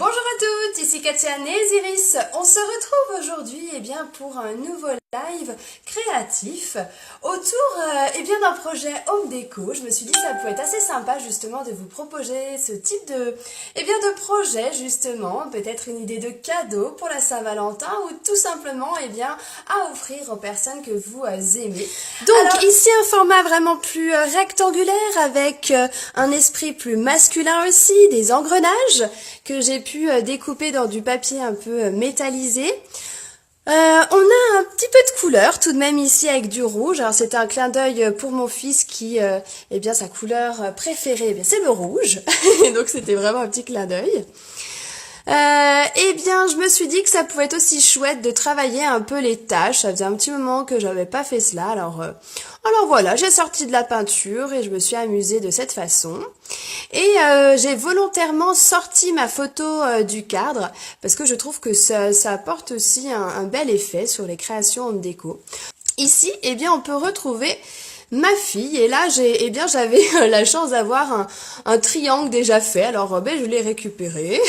Bonjour à toutes, ici Katia Néziris. On se retrouve aujourd'hui pour un nouveau live créatif autour d'un projet home déco. Je me suis dit que ça pouvait être assez sympa justement de vous proposer ce type de projet justement, peut-être une idée de cadeau pour la Saint-Valentin ou tout simplement à offrir aux personnes que vous aimez. Donc ici un format vraiment plus rectangulaire avec un esprit plus masculin aussi, des engrenages que j'ai pu découper dans du papier un peu métallisé. On a un petit peu de couleur tout de même ici avec du rouge. Alors c'était un clin d'œil pour mon fils qui, sa couleur préférée, c'est le rouge. Donc c'était vraiment un petit clin d'œil. Je me suis dit que ça pouvait être aussi chouette de travailler un peu les tâches. Ça faisait un petit moment que j'avais pas fait cela. Alors voilà, j'ai sorti de la peinture et je me suis amusée de cette façon. Et j'ai volontairement sorti ma photo du cadre parce que je trouve que ça apporte aussi un bel effet sur les créations home déco. Ici, on peut retrouver ma fille, et là j'avais la chance d'avoir un triangle déjà fait, alors je l'ai récupéré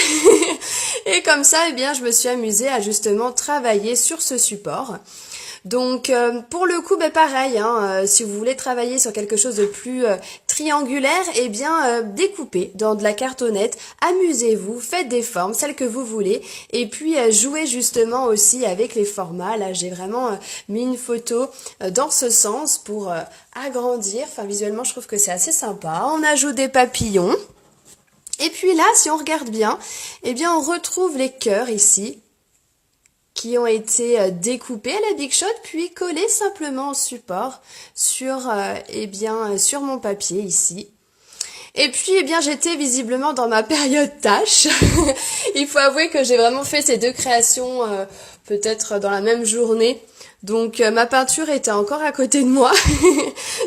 et comme ça je me suis amusée à justement travailler sur ce support. Donc pour le coup pareil, si vous voulez travailler sur quelque chose de plus triangulaire, découpez dans de la cartonnette, amusez-vous, faites des formes, celles que vous voulez, et puis jouez justement aussi avec les formats. Là j'ai vraiment mis une photo dans ce sens pour agrandir, visuellement je trouve que c'est assez sympa. On ajoute des papillons, et puis là si on regarde bien, on retrouve les cœurs ici, qui ont été découpés à la Big Shot puis collés simplement au support sur sur mon papier ici. Et puis j'étais visiblement dans ma période tâche. Il faut avouer que j'ai vraiment fait ces deux créations peut-être dans la même journée. Donc ma peinture était encore à côté de moi.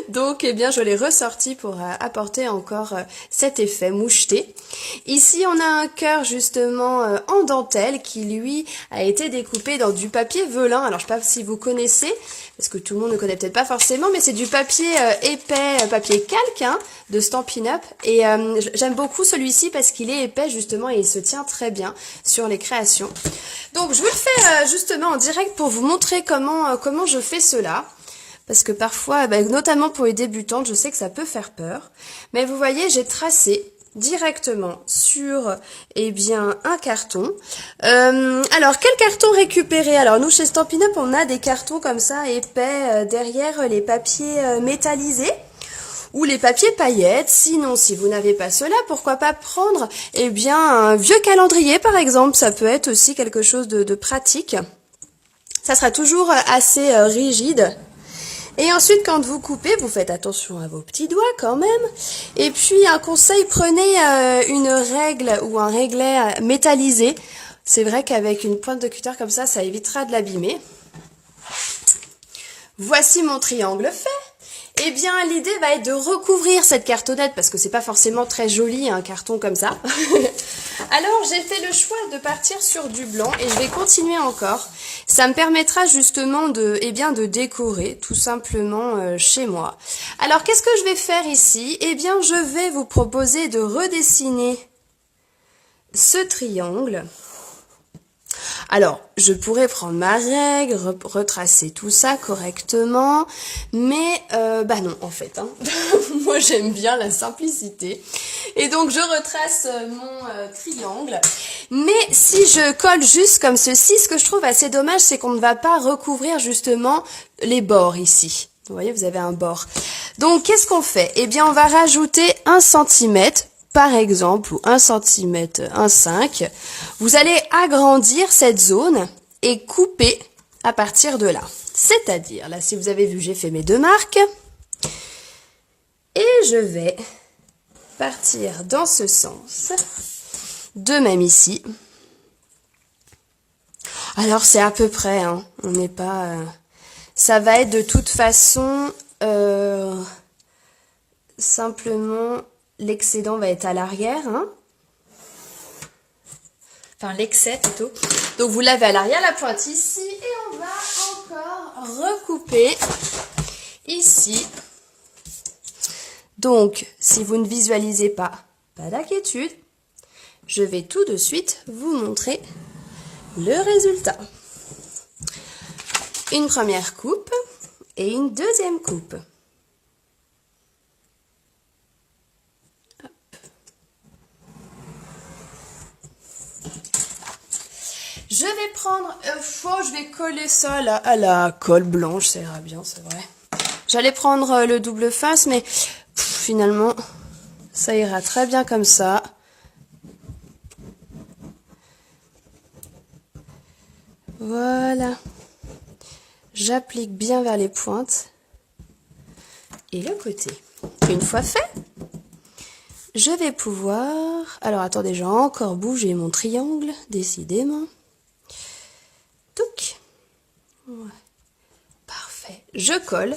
Donc je l'ai ressortie pour apporter encore cet effet moucheté. Ici on a un cœur justement en dentelle qui lui a été découpé dans du papier velin. Alors je sais pas si vous connaissez, parce que tout le monde ne connaît peut-être pas forcément, mais c'est du papier épais, papier calque de Stampin' Up. Et j'aime beaucoup celui-ci parce qu'il est épais justement et il se tient très bien sur les créations. Donc je vous le fais justement en direct pour vous montrer comment je fais cela. Parce que parfois, notamment pour les débutantes, je sais que ça peut faire peur. Mais vous voyez, j'ai tracé directement sur un carton. Alors quel carton récupérer? Alors nous chez Stampin' Up on a des cartons comme ça épais derrière les papiers métallisés ou les papiers paillettes. Sinon si vous n'avez pas cela, pourquoi pas prendre un vieux calendrier par exemple. Ça peut être aussi quelque chose de pratique. Ça sera toujours assez rigide. Et ensuite, quand vous coupez, vous faites attention à vos petits doigts quand même. Et puis, un conseil, prenez une règle ou un réglet métallisé. C'est vrai qu'avec une pointe de cutter comme ça évitera de l'abîmer. Voici mon triangle fait. L'idée va être de recouvrir cette cartonnette parce que c'est pas forcément très joli un carton comme ça. Alors j'ai fait le choix de partir sur du blanc et je vais continuer encore. Ça me permettra justement de décorer tout simplement chez moi. Alors qu'est-ce que je vais faire ici? Je vais vous proposer de redessiner ce triangle. Alors, je pourrais prendre ma règle, retracer tout ça correctement, mais non en fait. Moi j'aime bien la simplicité. Et donc je retrace mon triangle. Mais si je colle juste comme ceci, ce que je trouve assez dommage, c'est qu'on ne va pas recouvrir justement les bords ici. Vous voyez, vous avez un bord. Donc qu'est-ce qu'on fait? On va rajouter 1 cm. Par exemple, ou 1 cm, 1,5, vous allez agrandir cette zone et couper à partir de là. C'est-à-dire, là, si vous avez vu, j'ai fait mes 2 marques. Et je vais partir dans ce sens. De même ici. Alors, c'est à peu près, on n'est pas... ça va être de toute façon simplement... L'excédent va être à l'arrière, enfin l'excès plutôt. Donc vous l'avez à l'arrière, la pointe ici, et on va encore recouper ici. Donc si vous ne visualisez pas, pas d'inquiétude. je vais tout de suite vous montrer le résultat. Une première coupe et une deuxième coupe. Hop. Je vais prendre, je vais coller ça là, à la colle blanche, ça ira bien, c'est vrai. J'allais prendre le double face, mais finalement, ça ira très bien comme ça. Voilà. J'applique bien vers les pointes et le côté. Une fois fait, je vais pouvoir... Alors attendez, j'ai encore bougé mon triangle, décidément. Touc. Ouais. Parfait. Je colle.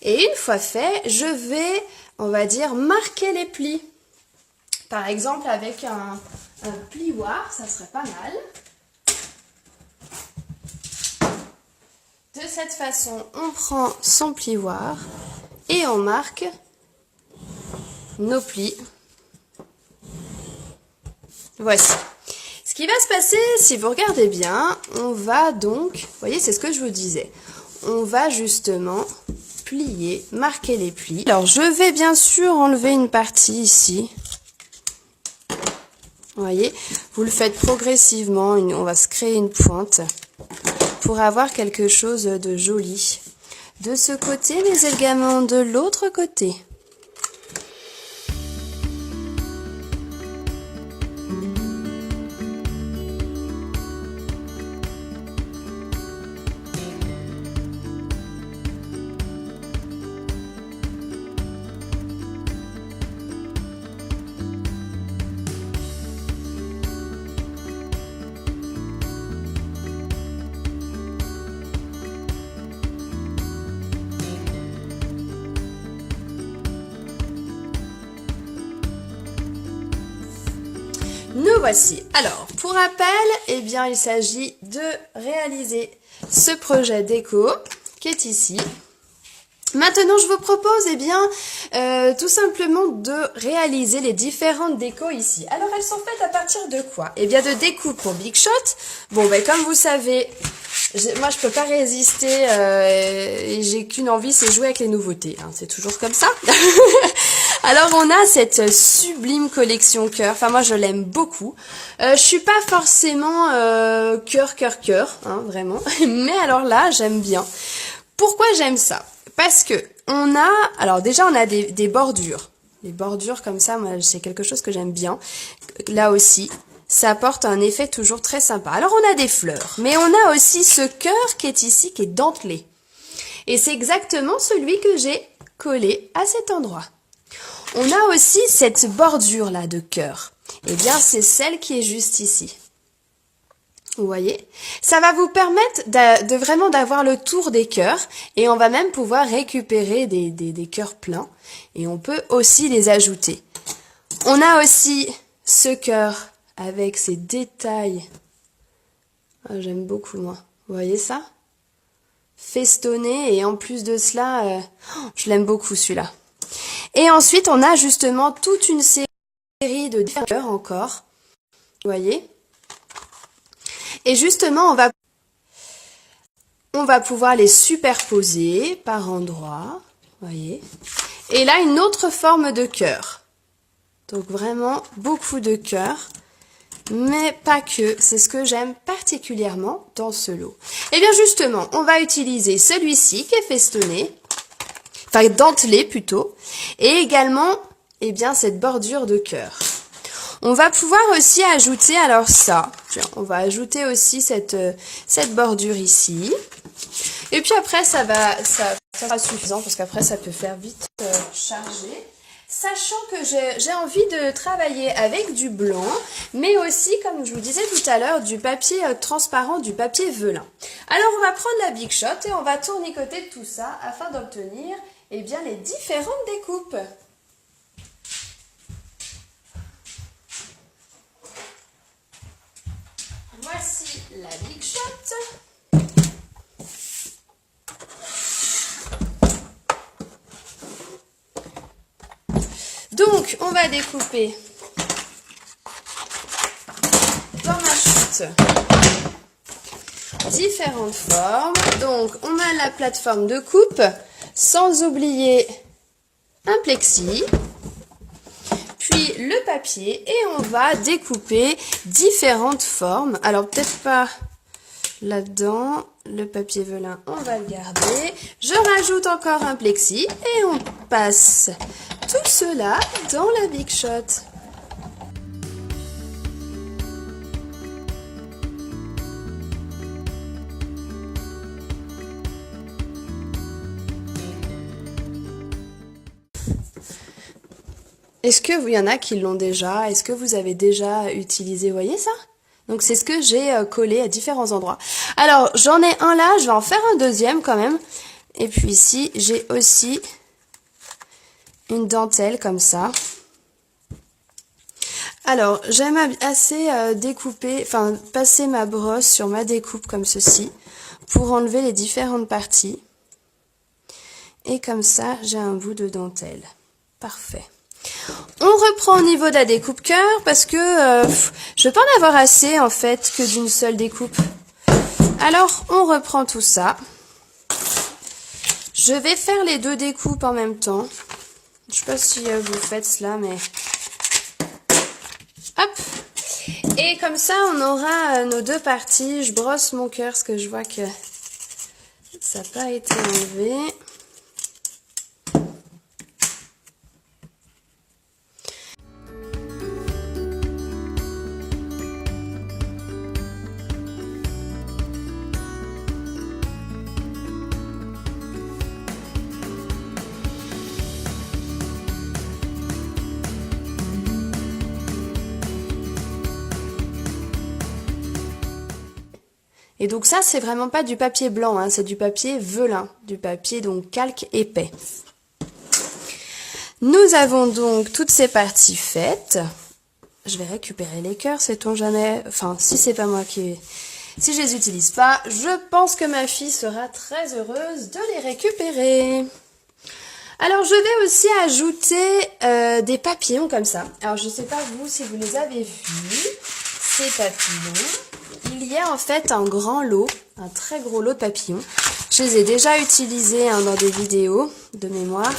Et une fois fait, je vais, on va dire, marquer les plis. Par exemple, avec un plioir, ça serait pas mal. De cette façon, on prend son plioir et on marque nos plis. Voici. Ce qui va se passer, si vous regardez bien, on va donc, vous voyez, c'est ce que je vous disais, on va justement plier, marquer les plis. Alors, je vais bien sûr enlever une partie ici. Vous voyez, vous le faites progressivement, on va se créer une pointe pour avoir quelque chose de joli. De ce côté, mais également de l'autre côté. Nous voici. Alors, pour rappel, eh bien, il s'agit de réaliser ce projet déco qui est ici. Maintenant, je vous propose, eh bien, tout simplement de réaliser les différentes décos ici. Alors, elles sont faites à partir de quoi? Eh bien, de découpes pour Big Shot. Bon, ben, comme vous savez, moi, je peux pas résister et j'ai qu'une envie, c'est jouer avec les nouveautés. Hein, c'est toujours comme ça. Alors, on a cette sublime collection cœur. Enfin, moi, je l'aime beaucoup. Je suis pas forcément cœur, hein, vraiment. Mais alors là, j'aime bien. Pourquoi j'aime ça? Parce que on a, alors déjà, on a des bordures. Les bordures comme ça, moi, c'est quelque chose que j'aime bien. Là aussi, ça apporte un effet toujours très sympa. Alors, on a des fleurs. Mais on a aussi ce cœur qui est ici, qui est dentelé. Et c'est exactement celui que j'ai collé à cet endroit. On a aussi cette bordure là de cœur. Eh bien, c'est celle qui est juste ici. Vous voyez? Ça va vous permettre de vraiment d'avoir le tour des cœurs et on va même pouvoir récupérer des cœurs pleins et on peut aussi les ajouter. On a aussi ce cœur avec ses détails. Ah, j'aime beaucoup moi. Vous voyez ça? Festonné et en plus de cela, je l'aime beaucoup celui-là. Et ensuite, on a justement toute une série de différents cœurs encore. Vous voyez? Et justement, on va pouvoir les superposer par endroits. Vous voyez? Et là, une autre forme de cœur. Donc vraiment, beaucoup de cœurs. Mais pas que. C'est ce que j'aime particulièrement dans ce lot. Et bien justement, on va utiliser celui-ci qui est festonné. Enfin, dentelé plutôt, et également, eh bien, cette bordure de cœur. On va pouvoir aussi ajouter, alors ça, tiens, on va ajouter aussi cette bordure ici. Et puis après, ça sera suffisant, parce qu'après, ça peut faire vite charger. Sachant que j'ai envie de travailler avec du blanc, mais aussi, comme je vous disais tout à l'heure, du papier transparent, du papier velin. Alors, on va prendre la Big Shot et on va tournicoter tout ça afin d'obtenir eh bien, les différentes découpes. Voici la Big Shot. Donc, on va découper dans ma chute différentes formes. Donc, on a la plateforme de coupe, sans oublier un plexi, puis le papier, et on va découper différentes formes. Alors, peut-être pas là-dedans, le papier velin, on va le garder. Je rajoute encore un plexi et on passe tout cela dans la Big Shot. Est-ce qu'il y en a qui l'ont déjà? Est-ce que vous avez déjà utilisé, vous voyez ça? Donc c'est ce que j'ai collé à différents endroits. Alors j'en ai un là, je vais en faire un deuxième quand même. Et puis ici, j'ai aussi une dentelle comme ça. Alors j'aime assez découper, enfin passer ma brosse sur ma découpe comme ceci pour enlever les différentes parties. Et comme ça, j'ai un bout de dentelle. Parfait. On reprend au niveau de la découpe cœur parce que je ne vais pas en avoir assez en fait que d'une seule découpe. Alors on reprend tout ça. Je vais faire les deux découpes en même temps. Je ne sais pas si vous faites cela, mais hop. Et comme ça on aura nos deux parties. Je brosse mon cœur parce que je vois que ça n'a pas été enlevé. Et donc ça, c'est vraiment pas du papier blanc, hein, c'est du papier velin, du papier donc calque épais. Nous avons donc toutes ces parties faites. Je vais récupérer les cœurs, sait-on jamais. Enfin, si c'est pas moi qui... Si je les utilise pas, je pense que ma fille sera très heureuse de les récupérer. Alors, je vais aussi ajouter des papillons comme ça. Alors, je sais pas vous si vous les avez vus, ces papillons. Il y a en fait un grand lot, un très gros lot de papillons. Je les ai déjà utilisés dans des vidéos de mémoire.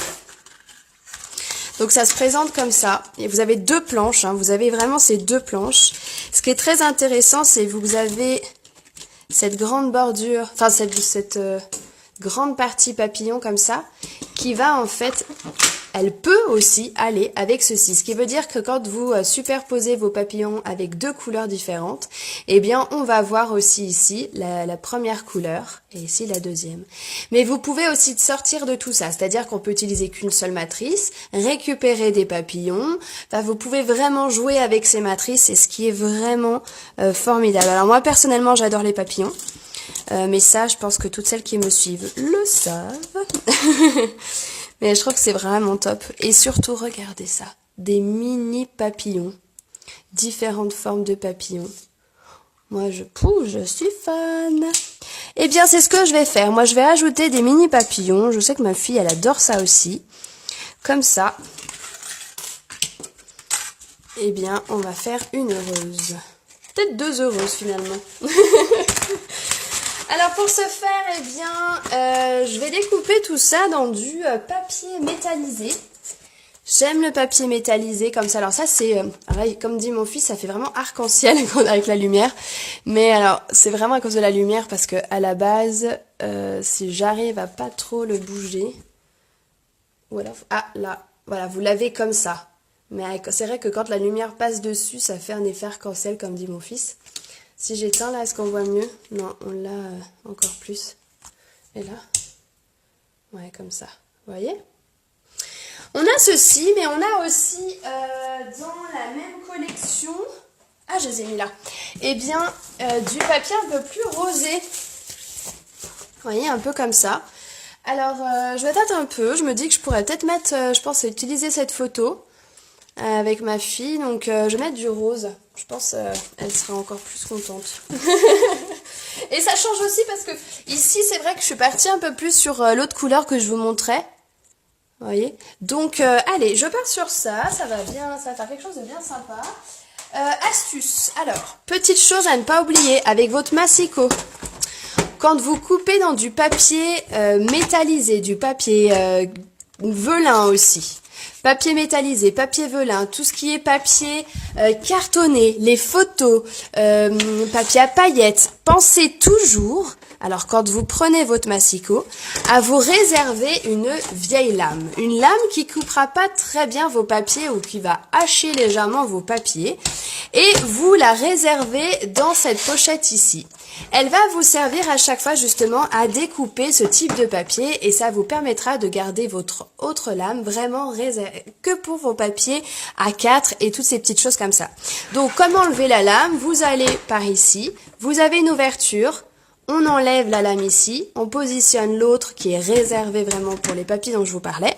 Donc ça se présente comme ça. Et vous avez deux planches, hein. Vous avez vraiment ces deux planches. Ce qui est très intéressant, c'est que vous avez cette grande bordure, enfin cette grande partie papillon comme ça, qui va en fait, elle peut aussi aller avec ceci. Ce qui veut dire que quand vous superposez vos papillons avec deux couleurs différentes, eh bien on va voir aussi ici la première couleur et ici la deuxième. Mais vous pouvez aussi sortir de tout ça, c'est-à-dire qu'on peut utiliser qu'une seule matrice, récupérer des papillons, enfin, vous pouvez vraiment jouer avec ces matrices et ce qui est vraiment formidable. Alors moi personnellement j'adore les papillons. Mais ça, je pense que toutes celles qui me suivent le savent. Mais je trouve que c'est vraiment top. Et surtout, regardez ça. Des mini papillons. Différentes formes de papillons. Moi, je suis fan. Eh bien, c'est ce que je vais faire. Moi, je vais ajouter des mini papillons. Je sais que ma fille, elle adore ça aussi. Comme ça. Eh bien, on va faire une heureuse. Peut-être deux heureuses, finalement. Alors pour ce faire, eh bien, je vais découper tout ça dans du papier métallisé. J'aime le papier métallisé comme ça. Alors ça c'est, comme dit mon fils, ça fait vraiment arc-en-ciel avec la lumière. Mais alors c'est vraiment à cause de la lumière parce que à la base, si j'arrive à pas trop le bouger, ou alors, ah là, voilà, vous l'avez comme ça. Mais c'est vrai que quand la lumière passe dessus, ça fait un effet arc-en-ciel comme dit mon fils. Si j'éteins là, est-ce qu'on voit mieux? Non, on l'a encore plus. Et là? Ouais, comme ça. Vous voyez? On a ceci, mais on a aussi dans la même collection... Ah, je les ai mis là. Eh bien, du papier un peu plus rosé. Vous voyez, un peu comme ça. Alors, je vais tâter un peu. Je me dis que je pourrais peut-être mettre... je pense utiliser cette photo avec ma fille. Donc, je vais mettre du rose. Je pense elle sera encore plus contente. Et ça change aussi parce que ici, c'est vrai que je suis partie un peu plus sur l'autre couleur que je vous montrais. Vous voyez? Donc, allez, je pars sur ça. Ça va bien, ça va faire quelque chose de bien sympa. Astuce. Alors, petite chose à ne pas oublier avec votre massicot. Quand vous coupez dans du papier métallisé, du papier velin aussi, papier métallisé, papier velin, tout ce qui est papier cartonné, les photos, papier à paillettes, pensez toujours, alors quand vous prenez votre massicot, à vous réserver une vieille lame. Une lame qui coupera pas très bien vos papiers ou qui va hacher légèrement vos papiers. Et vous la réservez dans cette pochette ici. Elle va vous servir à chaque fois justement à découper ce type de papier et ça vous permettra de garder votre autre lame vraiment réservée que pour vos papiers A4 et toutes ces petites choses comme ça. Donc comment enlever la lame? Vous allez par ici, vous avez une ouverture, on enlève la lame ici, on positionne l'autre qui est réservé vraiment pour les papiers dont je vous parlais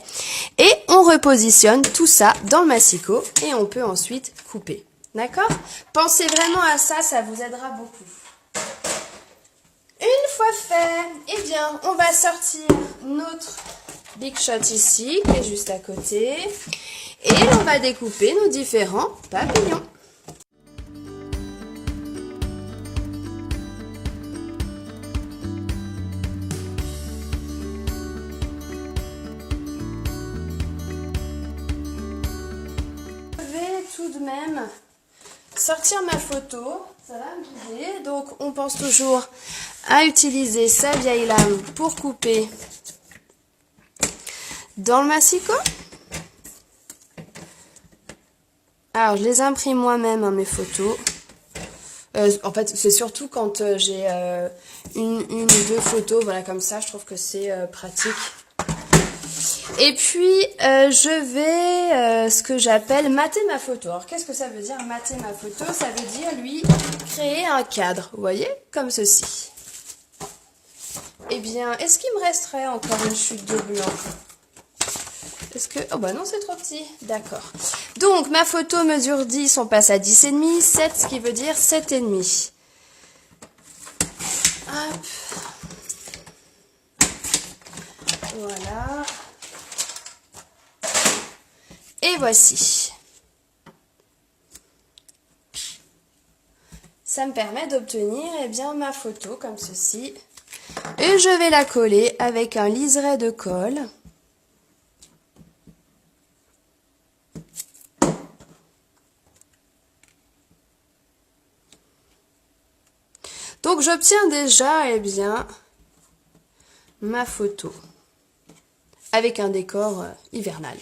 et on repositionne tout ça dans le massicot et on peut ensuite couper. D'accord? Pensez vraiment à ça, ça vous aidera beaucoup. Une fois fait, eh bien, on va sortir notre Big Shot ici, qui est juste à côté. Et on va découper nos différents papillons. Je vais tout de même sortir ma photo, ça va me guider. Donc on pense toujours à utiliser sa vieille lame pour couper dans le massicot. Alors je les imprime moi-même mes photos. En fait c'est surtout quand j'ai une ou deux photos, voilà comme ça, je trouve que c'est pratique. Et puis, je vais, ce que j'appelle mater ma photo. Alors, qu'est-ce que ça veut dire mater ma photo? Ça veut dire, lui, créer un cadre, vous voyez, comme ceci. Eh bien, est-ce qu'il me resterait encore une chute de blanc? Est-ce que... Oh bah non, c'est trop petit. D'accord. Donc, ma photo mesure 10, on passe à 10,5, 7, ce qui veut dire 7,5. Hop. Voilà. Et voici. Ça me permet d'obtenir bien ma photo comme ceci. Et je vais la coller avec un liseré de colle. Donc j'obtiens déjà bien ma photo avec un décor hivernal.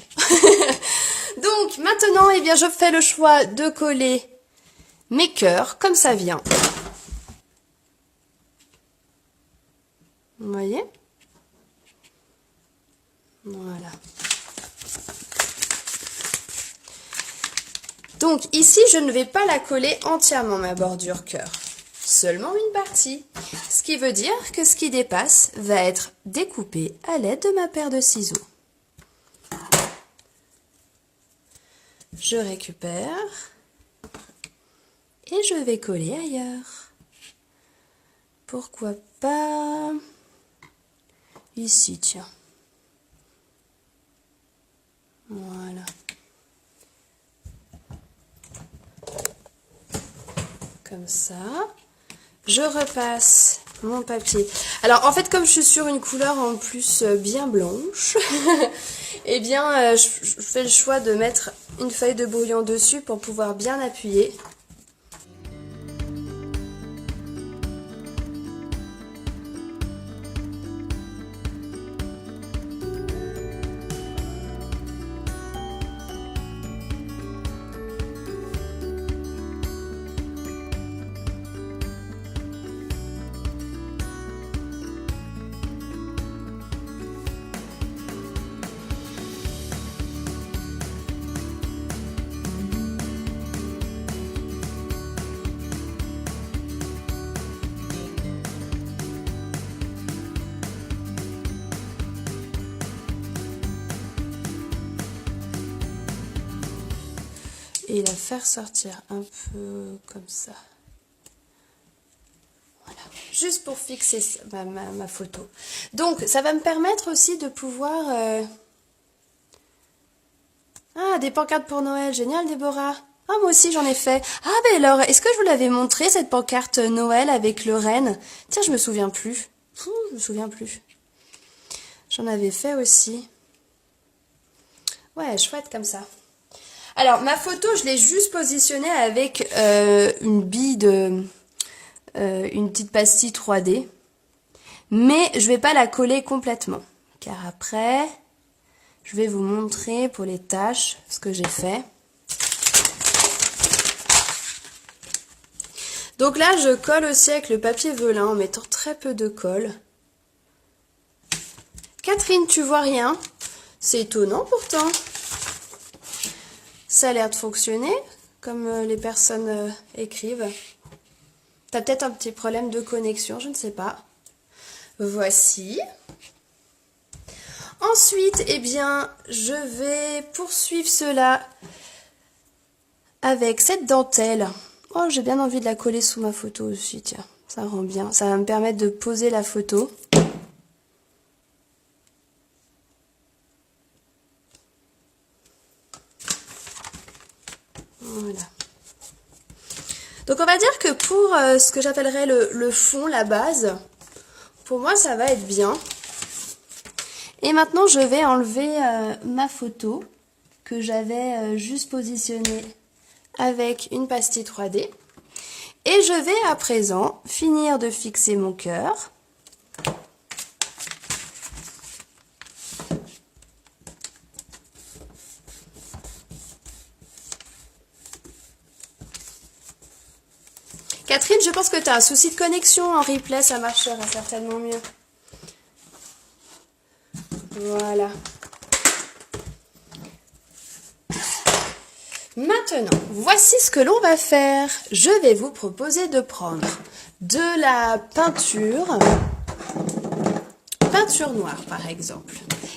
Donc maintenant, bien, je fais le choix de coller mes cœurs comme ça vient. Vous voyez? Voilà. Donc ici, je ne vais pas la coller entièrement, ma bordure cœur. Seulement une partie. Ce qui veut dire que ce qui dépasse va être découpé à l'aide de ma paire de ciseaux. Je récupère et je vais coller ailleurs. Pourquoi pas ici, tiens. Voilà. Comme ça. Je repasse mon papier. Alors en fait, comme je suis sur une couleur en plus bien blanche, eh bien je fais le choix de mettre une feuille de brouillon dessus pour pouvoir bien appuyer. Et la faire sortir un peu comme ça. Voilà, juste pour fixer ma photo. Donc, ça va me permettre aussi de pouvoir Ah, des pancartes pour Noël, génial Déborah. Ah, moi aussi j'en ai fait. Ah, ben alors, est-ce que je vous l'avais montré cette pancarte Noël avec le renne? Tiens, je me souviens plus. Je me souviens plus. J'en avais fait aussi. Ouais, chouette comme ça. Alors, ma photo, je l'ai juste positionnée avec une bille de... une petite pastille 3D. Mais je vais pas la coller complètement. Car après, je vais vous montrer pour les tâches ce que j'ai fait. Donc là, je colle aussi avec le papier velin en mettant très peu de colle. Catherine, tu vois rien? C'est étonnant pourtant. Ça a l'air de fonctionner, comme les personnes écrivent. T'as peut-être un petit problème de connexion, je ne sais pas. Voici. Ensuite, eh bien, je vais poursuivre cela avec cette dentelle. Oh, j'ai bien envie de la coller sous ma photo aussi, tiens. Ça rend bien. Ça va me permettre de poser la photo. Voilà. Donc on va dire que pour ce que j'appellerais le fond, la base, pour moi ça va être bien. Et maintenant je vais enlever ma photo que j'avais juste positionnée avec une pastille 3D. Et je vais à présent finir de fixer mon cœur. Catherine, je pense que tu as un souci de connexion en replay, ça marchera certainement mieux. Voilà. Maintenant, voici ce que l'on va faire. Je vais vous proposer de prendre de la peinture noire par exemple.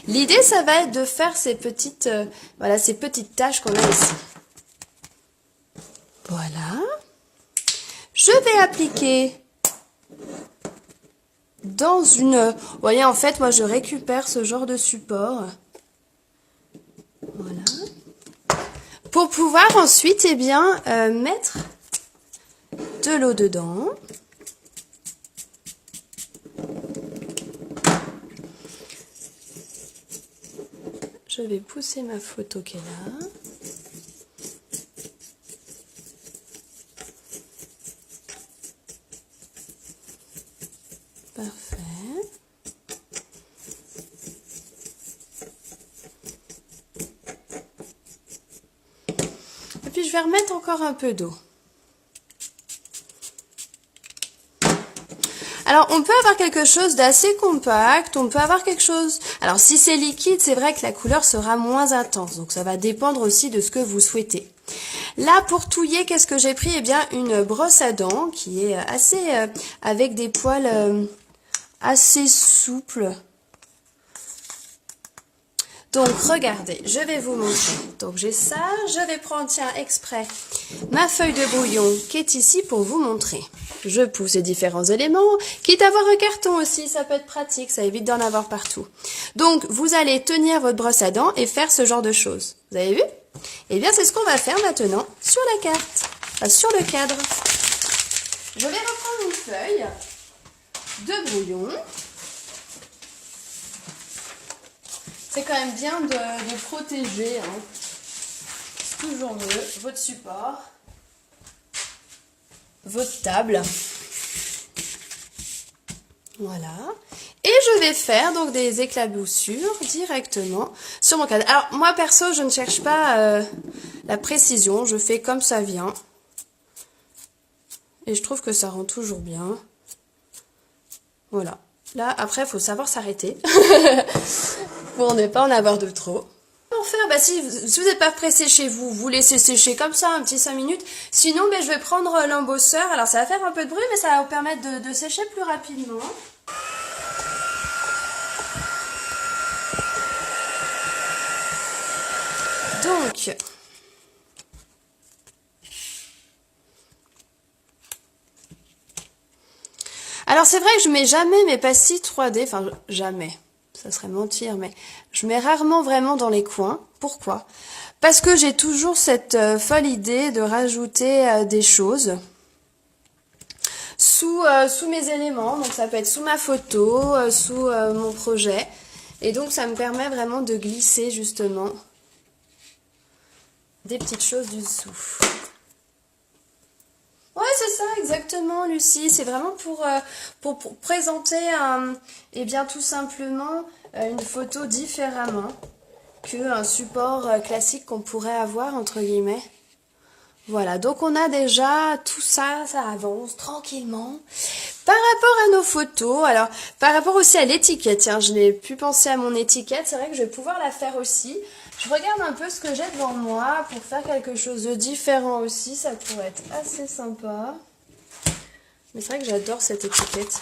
L'idée, ça va être de faire ces petites, voilà, ces petites taches qu'on a ici. Voilà. Je vais appliquer dans une... Vous voyez, en fait, moi, je récupère ce genre de support. Voilà. Pour pouvoir ensuite, eh bien, mettre de l'eau dedans. Je vais pousser ma photo qui est là. Parfait. Et puis je vais remettre encore un peu d'eau. Alors on peut avoir quelque chose d'assez compact, on peut avoir quelque chose... Alors si c'est liquide, c'est vrai que la couleur sera moins intense, donc ça va dépendre aussi de ce que vous souhaitez. Là, pour touiller, qu'est-ce que j'ai pris? Eh bien, une brosse à dents qui est assez... avec des poils assez souples. Donc, regardez, je vais vous montrer. Donc, j'ai ça. Je vais prendre, tiens, exprès, ma feuille de brouillon qui est ici pour vous montrer. Je pousse les différents éléments. Quitte à avoir un carton aussi, ça peut être pratique, ça évite d'en avoir partout. Donc, vous allez tenir votre brosse à dents et faire ce genre de choses. Vous avez vu? Eh bien, c'est ce qu'on va faire maintenant sur la carte, enfin, sur le cadre. Je vais reprendre une feuille de brouillon. C'est quand même bien de protéger, hein. C'est toujours mieux, votre support, votre table. Voilà. Et je vais faire donc des éclaboussures directement sur mon cadre. Alors, moi perso, je ne cherche pas la précision, je fais comme ça vient. Et je trouve que ça rend toujours bien. Voilà. Là, après, il faut savoir s'arrêter pour ne pas en avoir de trop. Pour faire, bah, si vous n'êtes pas pressé chez vous, vous laissez sécher comme ça, un petit 5 minutes. Sinon, bah, je vais prendre l'embosseur. Alors, ça va faire un peu de bruit, mais ça va vous permettre de sécher plus rapidement. Donc, alors c'est vrai que je mets jamais mes pastilles 3D, enfin jamais. ça serait mentir, mais je mets rarement vraiment dans les coins. Pourquoi? Parce que j'ai toujours cette folle idée de rajouter des choses sous mes éléments. Donc ça peut être sous ma photo, sous mon projet. Et donc ça me permet vraiment de glisser justement des petites choses du dessous. Ouais, c'est ça, exactement, Lucie. C'est vraiment pour présenter eh bien, tout simplement une photo différemment qu'un support classique qu'on pourrait avoir, entre guillemets. Voilà, donc on a déjà tout ça, ça avance tranquillement. Par rapport à nos photos, alors par rapport aussi à l'étiquette, tiens, je n'ai plus pensé à mon étiquette, c'est vrai que je vais pouvoir la faire aussi. Je regarde un peu ce que j'ai devant moi pour faire quelque chose de différent aussi, ça pourrait être assez sympa. Mais c'est vrai que j'adore cette étiquette.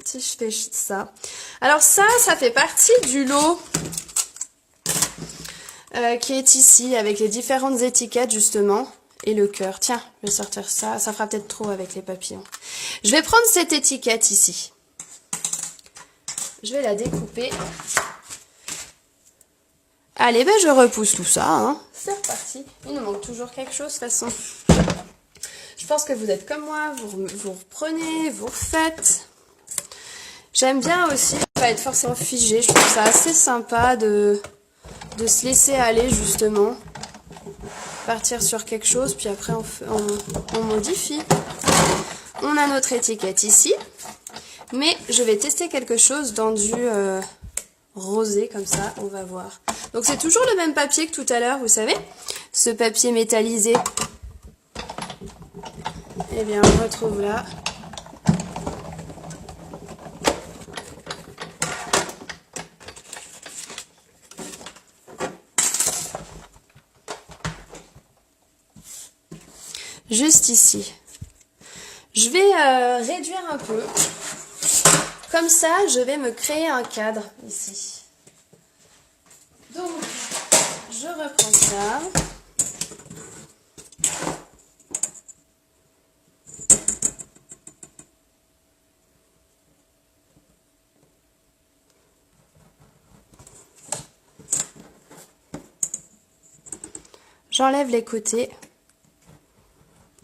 Si je fais ça. Alors ça fait partie du lot qui est ici, avec les différentes étiquettes justement. Et le cœur. Tiens, je vais sortir ça. Ça fera peut-être trop avec les papillons. Je vais prendre cette étiquette ici. Je vais la découper. Allez, ben je repousse tout ça. Hein. C'est reparti. Il nous manque toujours quelque chose de toute façon. Je pense que vous êtes comme moi. Vous reprenez, vous refaites. J'aime bien aussi pas être forcément figé. Je trouve ça assez sympa de se laisser aller justement. Partir sur quelque chose, puis après on modifie. On a notre étiquette ici, mais je vais tester quelque chose dans du rosé comme ça, on va voir. Donc c'est toujours le même papier que tout à l'heure, vous savez, ce papier métallisé. Eh bien on retrouve là. Juste ici. Je vais réduire un peu. Comme ça, je vais me créer un cadre ici. Donc, je reprends ça. J'enlève les côtés.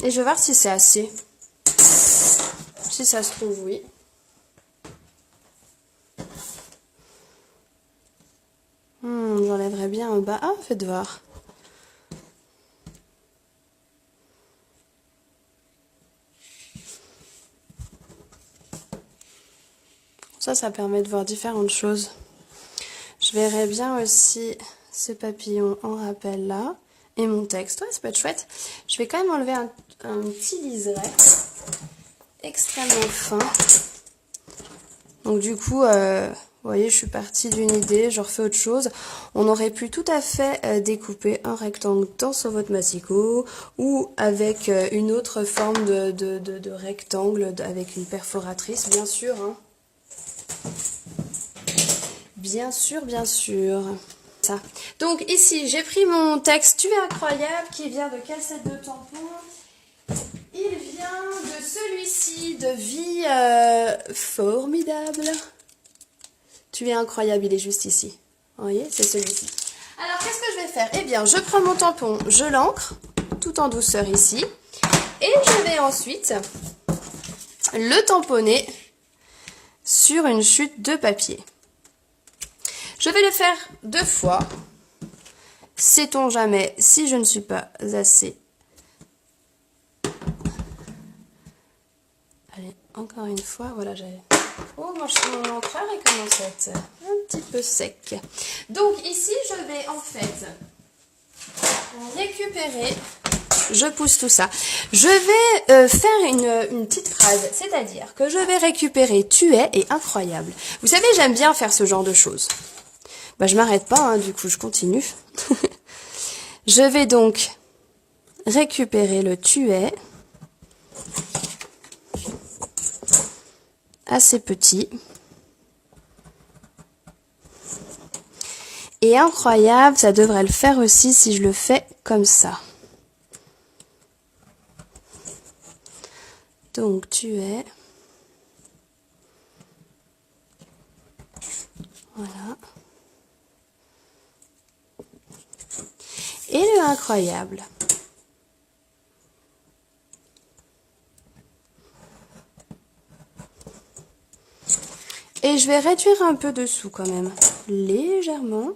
Et je vais voir si c'est assez. Si ça se trouve, oui. J'enlèverai bien en bas. Ah, faites voir. Ça permet de voir différentes choses. Je verrai bien aussi ce papillon en rappel là. Et mon texte. Ouais, ça peut être chouette. Je vais quand même enlever un petit liseré. Extrêmement fin. Donc du coup, vous voyez, je suis partie d'une idée, je refais autre chose. On aurait pu tout à fait découper un rectangle dans sur votre massicot ou avec une autre forme de rectangle avec une perforatrice, bien sûr. Hein. Bien sûr, bien sûr. Ça. Donc ici, j'ai pris mon texte Tu es incroyable qui vient de quel set de tampons? Il vient de celui-ci, de Vie formidable. Tu es incroyable, il est juste ici. Vous voyez, c'est celui-ci. Alors, qu'est-ce que je vais faire? Eh bien, je prends mon tampon, je l'ancre, tout en douceur ici. Et je vais ensuite le tamponner sur une chute de papier. Je vais le faire 2 fois. Sait-on jamais si je ne suis pas assez. Allez, encore une fois, voilà, j'avais... Oh, mon encreur est commencé à être un petit peu sec. Donc ici, je vais en fait récupérer, je pousse tout ça. Je vais faire une petite phrase, c'est-à-dire que je vais récupérer tu es et incroyable. Vous savez, j'aime bien faire ce genre de choses. Bah, je m'arrête pas, hein, du coup, je continue. Je vais donc récupérer le tu es. Assez petit. Et incroyable, ça devrait le faire aussi si je le fais comme ça. Donc tu es Voilà. Et le incroyable. Et je vais réduire un peu dessous quand même, légèrement.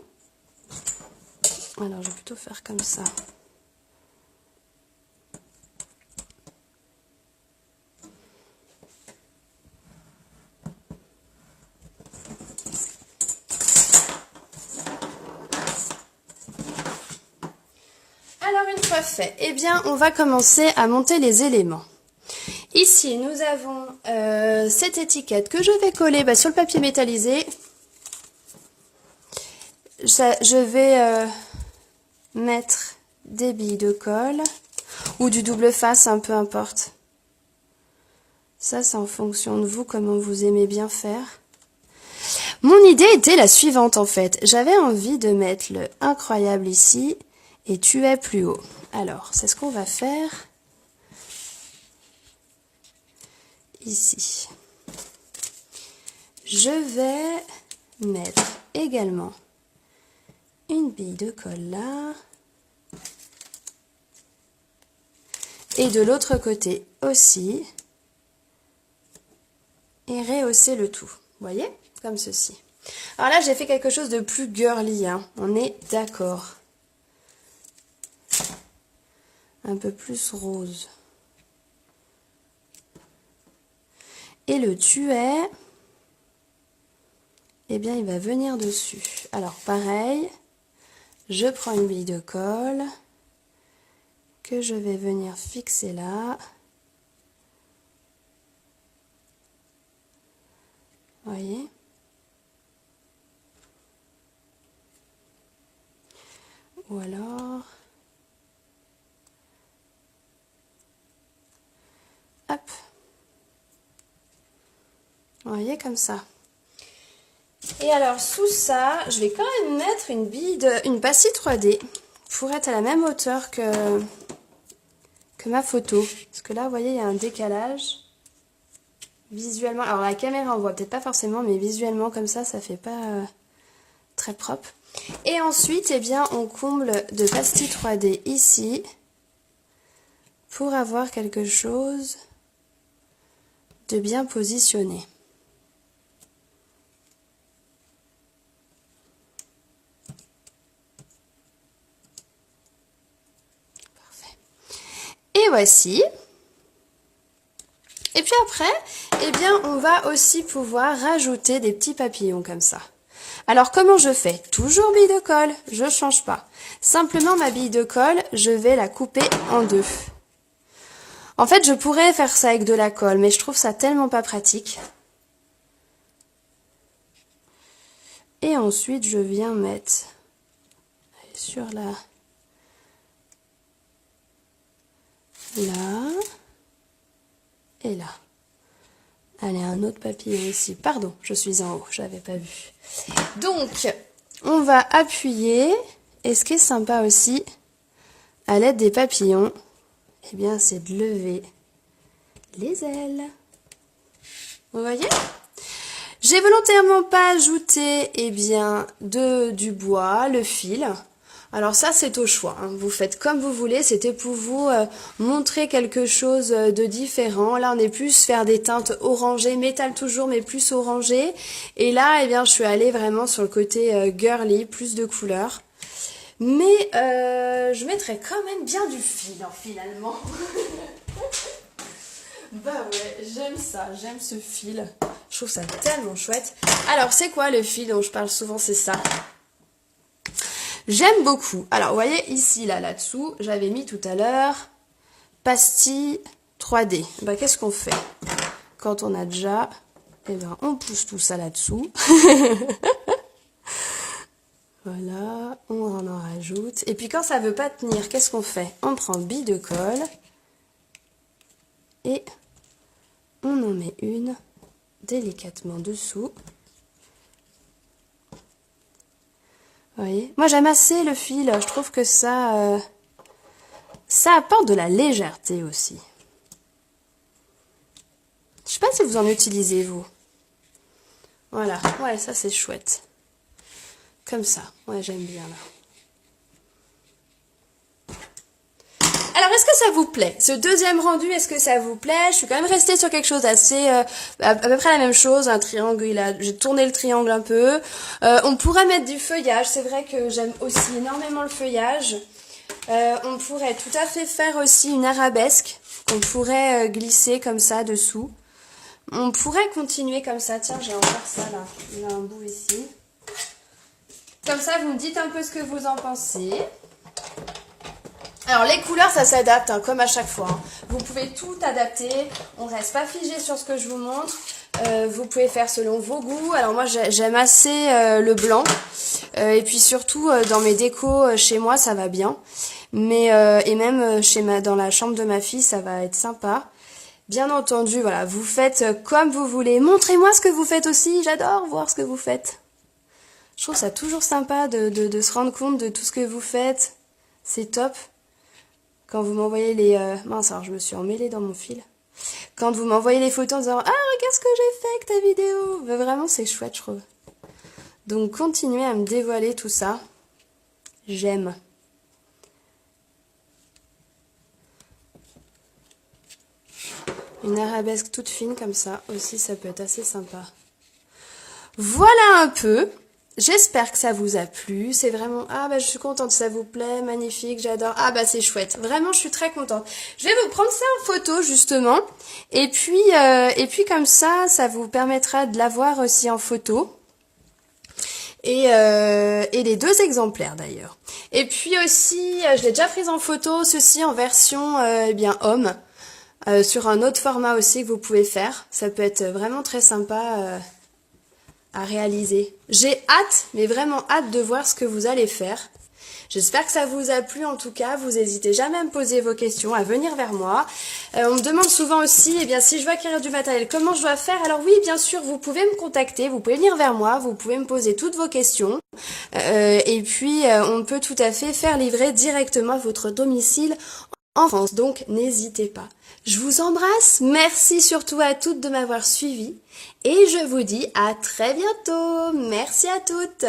Alors je vais plutôt faire comme ça. Alors une fois fait, eh bien on va commencer à monter les éléments. Ici nous avons cette étiquette que je vais coller sur le papier métallisé. Je vais mettre des billes de colle ou du double face, peu importe. Ça c'est en fonction de vous, comment vous aimez bien faire. Mon idée était la suivante en fait. J'avais envie de mettre le incroyable ici et tu es plus haut. Alors, c'est ce qu'on va faire ici. Je vais mettre également une bille de colle là. Et de l'autre côté aussi. Et rehausser le tout. Vous voyez? Comme ceci. Alors là, j'ai fait quelque chose de plus girly, hein. On est d'accord. Un peu plus rose. Et le tuet, eh bien, il va venir dessus. Alors, pareil, je prends une bille de colle que je vais venir fixer là. Vous voyez? Ou alors... Hop. Vous voyez, comme ça. Et alors, sous ça, je vais quand même mettre une pastille 3D pour être à la même hauteur que ma photo. Parce que là, vous voyez, il y a un décalage. Visuellement, alors la caméra, on voit peut-être pas forcément, mais visuellement, comme ça fait pas très propre. Et ensuite, eh bien, on comble de pastille 3D ici pour avoir quelque chose de bien positionné. Parfait. Et voici. Et puis après, eh bien, on va aussi pouvoir rajouter des petits papillons comme ça. Alors, comment je fais? Toujours bille de colle, je change pas. Simplement, ma bille de colle, je vais la couper en deux. En fait, je pourrais faire ça avec de la colle, mais je trouve ça tellement pas pratique. Et ensuite, je viens mettre sur là, et là. Allez, un autre papillon ici. Pardon, je suis en haut, je n'avais pas vu. Donc, on va appuyer. Et ce qui est sympa aussi, à l'aide des papillons, eh bien, c'est de lever les ailes. Vous voyez? J'ai volontairement pas ajouté, eh bien, du bois, le fil. Alors ça, c'est au choix, hein. Vous faites comme vous voulez. C'était pour vous montrer quelque chose de différent. Là, on est plus faire des teintes orangées, métal toujours, mais plus orangé. Et là, eh bien, je suis allée vraiment sur le côté girly, plus de couleurs. Mais je mettrai quand même bien du fil, hein, finalement. Bah ouais, j'aime ça, j'aime ce fil. Je trouve ça tellement chouette. Alors, c'est quoi le fil dont je parle souvent? C'est ça. J'aime beaucoup. Alors, vous voyez ici, là-dessous, j'avais mis tout à l'heure pastille 3D. Bah, qu'est-ce qu'on fait? Quand on a déjà, eh ben, on pousse tout ça là-dessous. Voilà, on en rajoute. Et puis, quand ça veut pas tenir, qu'est-ce qu'on fait? On prend bille de colle et on en met une délicatement dessous. Vous voyez? Moi, j'aime assez le fil. Je trouve que ça apporte de la légèreté aussi. Je sais pas si vous en utilisez, vous. Voilà. Ouais, ça, c'est chouette. Comme ça. Ouais, j'aime bien là. Alors, est-ce que ça vous plaît? Ce deuxième rendu, est-ce que ça vous plaît? Je suis quand même restée sur quelque chose d'assez, à peu près la même chose, un triangle, j'ai tourné le triangle un peu. On pourrait mettre du feuillage, c'est vrai que j'aime aussi énormément le feuillage. On pourrait tout à fait faire aussi une arabesque, qu'on pourrait glisser comme ça dessous. On pourrait continuer comme ça, tiens, j'ai encore ça là, il y a un bout ici. Comme ça, vous me dites un peu ce que vous en pensez. Alors les couleurs ça s'adapte hein, comme à chaque fois. Hein. Vous pouvez tout adapter, on reste pas figé sur ce que je vous montre. Vous pouvez faire selon vos goûts. Alors moi j'aime assez le blanc. Et puis surtout dans mes décos chez moi ça va bien. Mais et même dans la chambre de ma fille ça va être sympa. Bien entendu, voilà, vous faites comme vous voulez. Montrez-moi ce que vous faites aussi, j'adore voir ce que vous faites. Je trouve ça toujours sympa de se rendre compte de tout ce que vous faites. C'est top. Quand vous m'envoyez les... Mince, alors je me suis emmêlée dans mon fil. Quand vous m'envoyez les photos en disant « Ah, regarde ce que j'ai fait avec ta vidéo !» Vraiment, c'est chouette, je trouve. Donc, continuez à me dévoiler tout ça. J'aime. Une arabesque toute fine comme ça, aussi, ça peut être assez sympa. Voilà un peu. J'espère que ça vous a plu, c'est vraiment... Ah bah je suis contente, ça vous plaît, magnifique, j'adore. Ah bah c'est chouette, vraiment je suis très contente. Je vais vous prendre ça en photo justement, et puis comme ça vous permettra de l'avoir aussi en photo. Et les deux exemplaires d'ailleurs. Et puis aussi, je l'ai déjà prise en photo, ceci en version eh bien homme, sur un autre format aussi que vous pouvez faire. Ça peut être vraiment très sympa... à réaliser. J'ai hâte, mais vraiment hâte de voir ce que vous allez faire. J'espère que ça vous a plu en tout cas. Vous n'hésitez jamais à me poser vos questions, à venir vers moi. On me demande souvent aussi, eh bien, si je veux acquérir du matériel, comment je dois faire? Alors oui, bien sûr, vous pouvez me contacter, vous pouvez venir vers moi, vous pouvez me poser toutes vos questions. Et puis, on peut tout à fait faire livrer directement à votre domicile en France. Donc, n'hésitez pas. Je vous embrasse, merci surtout à toutes de m'avoir suivi et je vous dis à très bientôt. Merci à toutes.